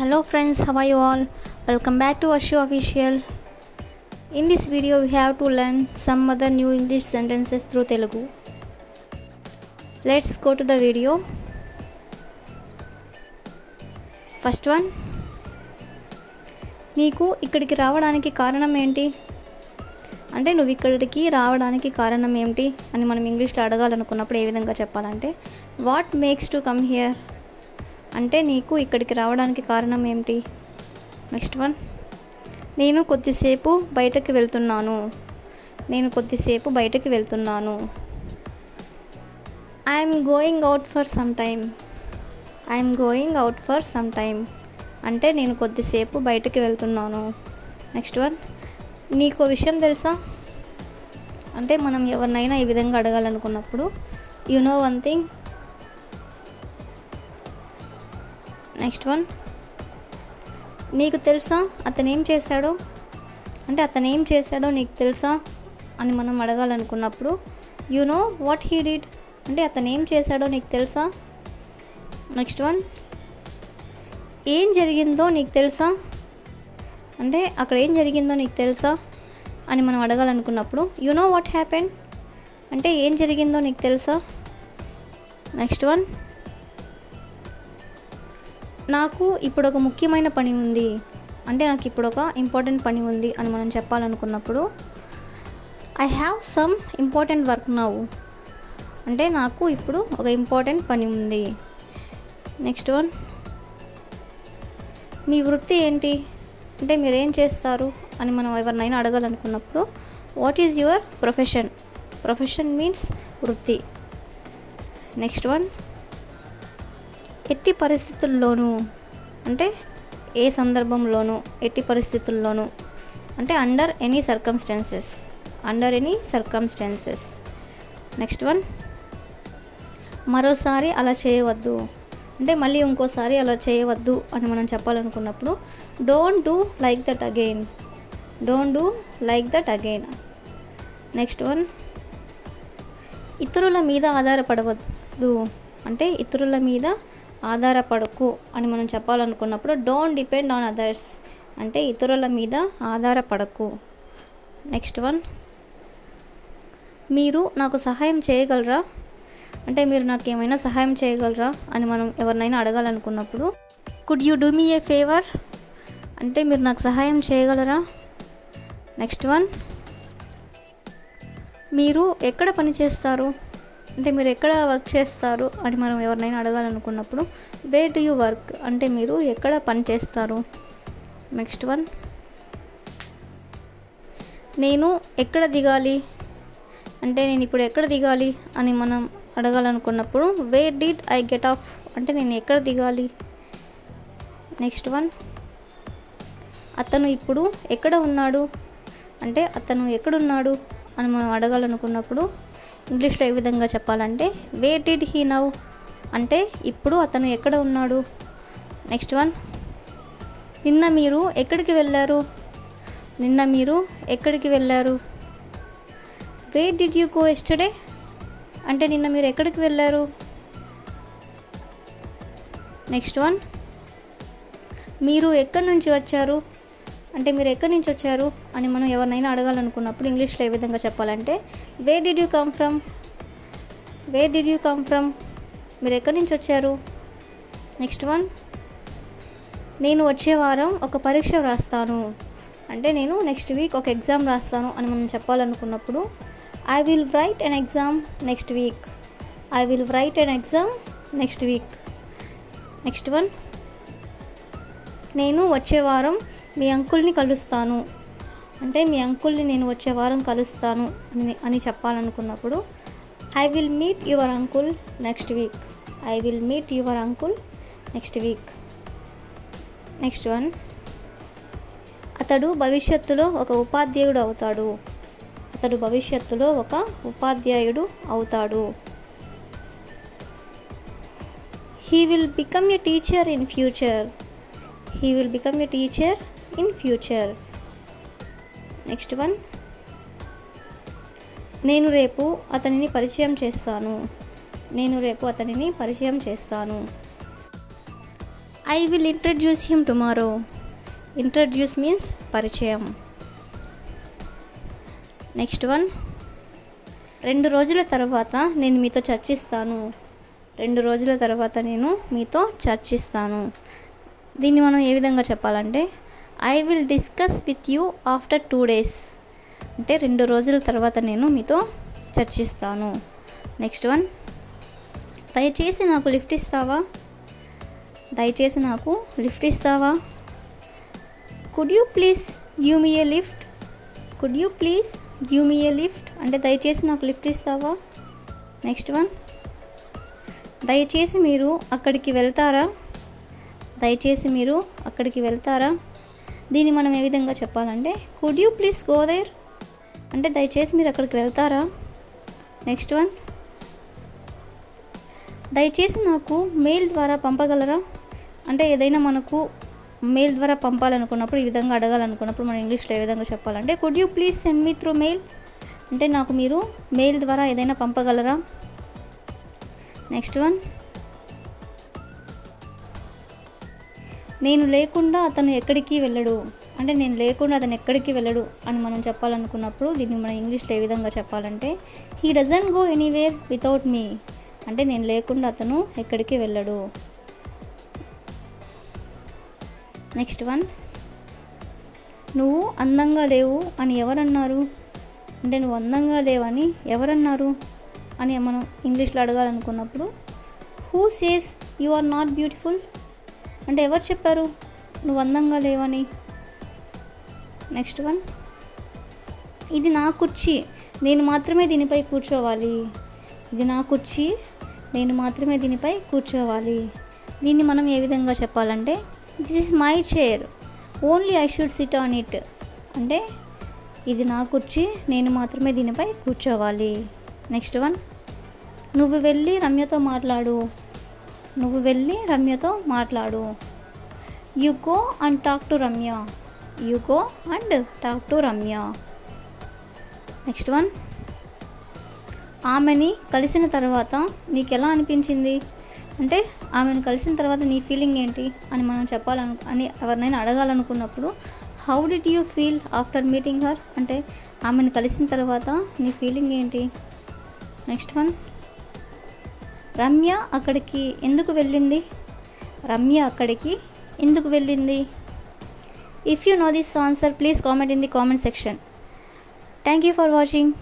Hello friends, how are you all? Welcome back to Ashu Official. In this video we have to learn some other new English sentences through Telugu. Let's go to the video. First one. నీకు ఇక్కడికి రావడానికి కారణం ఏంటి? అంటే నువ్వు ఇక్కడికి రావడానికి కారణం ఏంటి అని మనం ఇంగ్లీష్లో అడగాలనుకున్నప్పుడు ఏ విధంగా చెప్పాలంటే what makes to come here అంటే నీకు ఇక్కడికి రావడానికి కారణం ఏమిటి. Next one. నేను కొద్దిసేపు బయటకు వెళ్తున్నాను. I'm going out for some time అంటే నేను కొద్దిసేపు బయటకు వెళ్తున్నాను. Next one. నీకు విషయం తెలుసా అంటే మనం ఎవరినైనా ఈ విధంగా అడగాలనుకున్నప్పుడు you know one thing. Next one. నీకు తెలుసా అతను ఏం చేశాడో అంటే అతను ఏం చేశాడో నీకు తెలుసా అని మనం అడగాలనుకున్నప్పుడు you know what he did అంటే అతను ఏం చేశాడో నీకు తెలుసా. Next one. ఏం జరిగిందో నీకు తెలుసా అంటే అక్కడ ఏం జరిగిందో నీకు తెలుసా అని మనం అడగాలనుకున్నప్పుడు యు నో వాట్ హ్యాపెండ్ అంటే ఏం జరిగిందో నీకు తెలుసా. Next one. నాకు ఇప్పుడు ఒక ముఖ్యమైన పని ఉంది అంటే నాకు ఇప్పుడు ఒక ఇంపార్టెంట్ పని ఉంది అని మనం చెప్పాలనుకున్నప్పుడు I have some important work now అంటే నాకు ఇప్పుడు ఒక ఇంపార్టెంట్ పని ఉంది. Next one. మీ వృత్తి ఏంటి అంటే మీరేం చేస్తారు అని మనం ఎవరినైనా అడగాలనుకున్నప్పుడు what is your profession means వృత్తి. Next one. ఎట్టి పరిస్థితుల్లోనూ అంటే ఏ సందర్భంలోనూ ఎట్టి పరిస్థితుల్లోనూ అంటే under any circumstances. Next one. మరోసారి అలా చేయవద్దు అంటే మళ్ళీ ఇంకోసారి అలా చేయవద్దు అని మనం చెప్పాలనుకున్నప్పుడు don't do like that again. Next one. ఇతరుల మీద ఆధారపడవద్దు అంటే ఇతరుల మీద ఆధారపడకు అని మనం చెప్పాలనుకున్నప్పుడు డోంట్ డిపెండ్ ఆన్ అదర్స్ అంటే ఇతరుల మీద ఆధారపడకు. Next one. మీరు నాకు సహాయం చేయగలరా అంటే మీరు నాకు ఏమైనా సహాయం చేయగలరా అని మనం ఎవరినైనా అడగాలనుకున్నప్పుడు could you do me a favour అంటే మీరు నాకు సహాయం చేయగలరా. Next one. మీరు ఎక్కడ పని చేస్తారు అంటే మీరు ఎక్కడ వర్క్ చేస్తారు అని మనం ఎవరినైనా అడగాలనుకున్నప్పుడు వేర్ డు యూ వర్క్ అంటే మీరు ఎక్కడ పని చేస్తారు. Next one. నేను ఎక్కడ దిగాలి అంటే నేను ఇప్పుడు ఎక్కడ దిగాలి అని మనం అడగాలనుకున్నప్పుడు where did I get off అంటే నేను ఎక్కడ దిగాలి. Next one. అతను ఇప్పుడు ఎక్కడ ఉన్నాడు అంటే అతను ఎక్కడున్నాడు అని మనం అడగాలనుకున్నప్పుడు ఇంగ్లీష్లో ఏ విధంగా చెప్పాలంటే వేర్ డిడ్ హీ నౌ అంటే ఇప్పుడు అతను ఎక్కడ ఉన్నాడు. Next one. నిన్న మీరు ఎక్కడికి వెళ్ళారు. Where did you go yesterday అంటే నిన్న మీరు ఎక్కడికి వెళ్ళారు. Next one. మీరు ఎక్కడి నుంచి వచ్చారు అంటే మీరు ఎక్కడి నుంచి వచ్చారు అని మనం ఎవరినైనా అడగాలనుకున్నప్పుడు ఇంగ్లీష్లో ఏ విధంగా చెప్పాలంటే where did you come from మీరు ఎక్కడి నుంచి వచ్చారు. Next one. నేను వచ్చే వారం ఒక పరీక్ష వ్రాస్తాను అంటే నేను నెక్స్ట్ వీక్ ఒక ఎగ్జామ్ రాస్తాను అని మనం చెప్పాలనుకున్నప్పుడు I will write an exam next week. Next one. నేను వచ్చే వారం మీ అంకుల్ని కలుస్తాను అంటే మీ అంకుల్ని నేను వచ్చే వారం కలుస్తాను అని చెప్పాలనుకున్నప్పుడు I will meet your uncle next week. Next one. అతడు భవిష్యత్తులో ఒక ఉపాధ్యాయుడు అవుతాడు. He will become a teacher in future. Next one. నేను రేపు అతనిని పరిచయం చేస్తాను. I will introduce him tomorrow. Introduce means పరిచయం. నెక్స్ట్ వన్, 2 రోజుల తర్వాత నేను మీతో చర్చిస్తాను. 2 రోజుల తర్వాత నేను మీతో చర్చిస్తాను. దీన్ని మనం ఏ విధంగా చెప్పాలంటే I will discuss with you after 2 days. అంటే 2 రోజుల తర్వాత నేను మీతో చర్చిస్తాను. నెక్స్ట్ వన్, దయచేసి నాకు లిఫ్ట్ ఇస్తావా. దయచేసి నాకు లిఫ్ట్ ఇస్తావా. Could you please give me A lift. Could you please give me A lift అంటే దయచేసి నాకు లిఫ్ట్ ఇస్తావా. నెక్స్ట్ వన్, దయచేసి మీరు అక్కడికి వెళ్తారా. దయచేసి మీరు అక్కడికి వెళ్తారా. దీన్ని మనం ఏ విధంగా చెప్పాలంటే could you please go there అంటే దయచేసి మీరు అక్కడికి వెళ్తారా. నెక్స్ట్ వన్, దయచేసి నాకు మెయిల్ ద్వారా పంపగలరా. అంటే ఏదైనా మనకు మెయిల్ ద్వారా పంపాలనుకున్నప్పుడు, ఈ విధంగా అడగాలనుకున్నప్పుడు మనం ఇంగ్లీష్లో ఏ విధంగా చెప్పాలంటే could you please send me through mail అంటే నాకు మీరు మెయిల్ ద్వారా ఏదైనా పంపగలరా. నెక్స్ట్ వన్, నేను లేకుండా అతను ఎక్కడికి వెళ్ళడు అంటే నేను లేకుండా అతను ఎక్కడికి వెళ్ళడు అని మనం చెప్పాలనుకున్నప్పుడు దీన్ని మనం ఇంగ్లీష్లో ఏ విధంగా చెప్పాలంటే he doesn't go anywhere without మీ అంటే నేను లేకుండా అతను ఎక్కడికి వెళ్ళడు. నెక్స్ట్ వన్, నువ్వు అందంగా లేవు అని ఎవరన్నారు అంటే నువ్వు అందంగా లేవని ఎవరన్నారు అని మనం ఇంగ్లీష్లో అడగాలనుకున్నప్పుడు who says you are not beautiful అంటే ఎవరు చెప్పారు నువ్వు అందంగా లేవని. నెక్స్ట్ వన్, ఇది నా కుర్చీ నేను మాత్రమే దీనిపై కూర్చోవాలి. ఇది నా కుర్చీ నేను మాత్రమే దీనిపై కూర్చోవాలి. దీన్ని మనం ఏ విధంగా చెప్పాలంటే this is my chair only I should SIT on it అంటే ఇది నా కుర్చీ నేను మాత్రమే దీనిపై కూర్చోవాలి. నెక్స్ట్ వన్, నువ్వు వెళ్ళి రమ్యతో మాట్లాడు. నువ్వు వెళ్ళి రమ్యతో మాట్లాడు. You go and talk to Ramya. You go and talk to Ramya. Next one, ఆమెని కలిసిన తర్వాత నీకు ఎలా అనిపించింది అంటే ఆమెను కలిసిన తర్వాత నీ ఫీలింగ్ ఏంటి అని మనం అని ఎవరినైనా అడగాలనుకున్నప్పుడు how did you feel after meeting her అంటే ఆమెను కలిసిన తర్వాత నీ ఫీలింగ్ ఏంటి. నెక్స్ట్ వన్, రమ్య అక్కడికి ఎందుకు వెళ్ళింది. రమ్య అక్కడికి ఎందుకు వెళ్ళింది. If you know this answer please comment in the comment section. Thank you for watching.